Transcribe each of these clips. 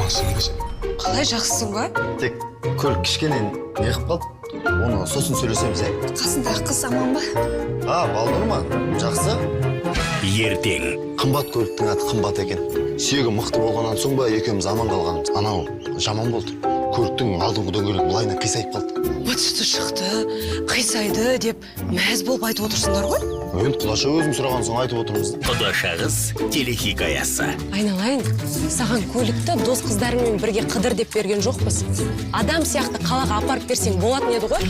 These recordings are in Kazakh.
амансың ба сен? Қалай жақсысың ба? Тек көлік кішкене не қылып қалды. Оны сосын сөйлесеміз, Қасындағы қыз аман ба? Балдыр ма? Жақсы. Ертең Қымбат көліктің аты қымбат екен. Сүйегі мықты болғаннан соң ба екеуміз аман қалғанымыз. Анау жаман болды. Көліктің алдыңғы дөңгелегі былайына қисайып қалды. Мыты шықты, қисайды деп мәз болып айтып отырсыңдар ғой? Енді құлаша өзім сұраған соң айтып отырмыз. Құдаша қыз телехикаясы. Айналайын, саған көлікті дос қыздарымен бірге қыдыр деп берген жоқпыз. Адам сияқты қалаға апарып берсең болатын еді ғой?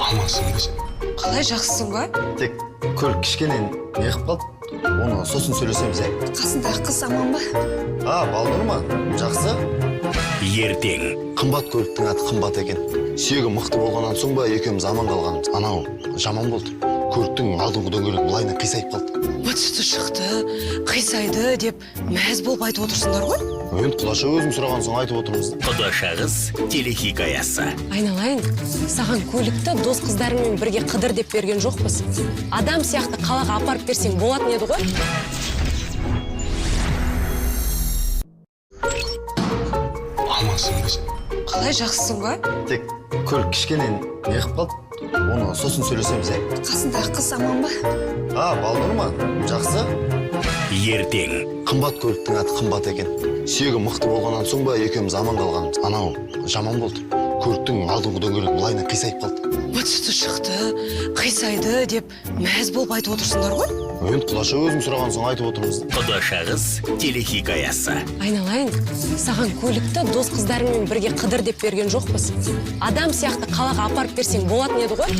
Амансың ба сен? Қалай жақсысың ба? Тек көлік кішкене не қылып қалды. Оны сосын сөйлесеміз, Қасындағы қыз аман ба? Балдыр ма? Жақсы. Ертең Қымбат көліктің аты қымбат екен. Сүйегі мықты болғаннан соң ба екеуміз аман қалғанымыз. Анау жаман болды. Көліктің алдыңғы дөңгелегі былайына қисайып қалды. Мыты шықты, қисайды деп мәз болып айтып отырсыңдар ғой? Енді құлаша өзім сұраған соң айтып отырмыз. Құдаша қыз телехикаясы. Айналайын, саған көлікті дос қыздарымен бірге қыдыр деп берген жоқпыз. Адам сияқты қалаға апарып берсең болатын еді ғой? Амансың ба сен? Қалай жақсысың ба? Тек көлік кішкене не қылып қалды. Оны сосын сөйлесеміз, Қасындағы қыз аман ба? Балдыр ма? Жақсы. Ертең Қымбат көліктің аты қымбат екен. Сүйегі мықты болғаннан соң ба екеуміз аман қалғанымыз. Анау жаман болды. Көліктің алдыңғы дөңгелегі былайына қисайып қалды. Мыты шықты, қисайды деп мәз болып айтып отырсыңдар ғой? Енді құлаша өзім сұраған соң айтып отырмыз. Құдаша қыз телехикаясы. Айналайын, саған көлікті дос қыздарымен бірге қыдыр деп берген жоқпыз. Адам сияқты қалаға апарып берсең болатын еді ғой?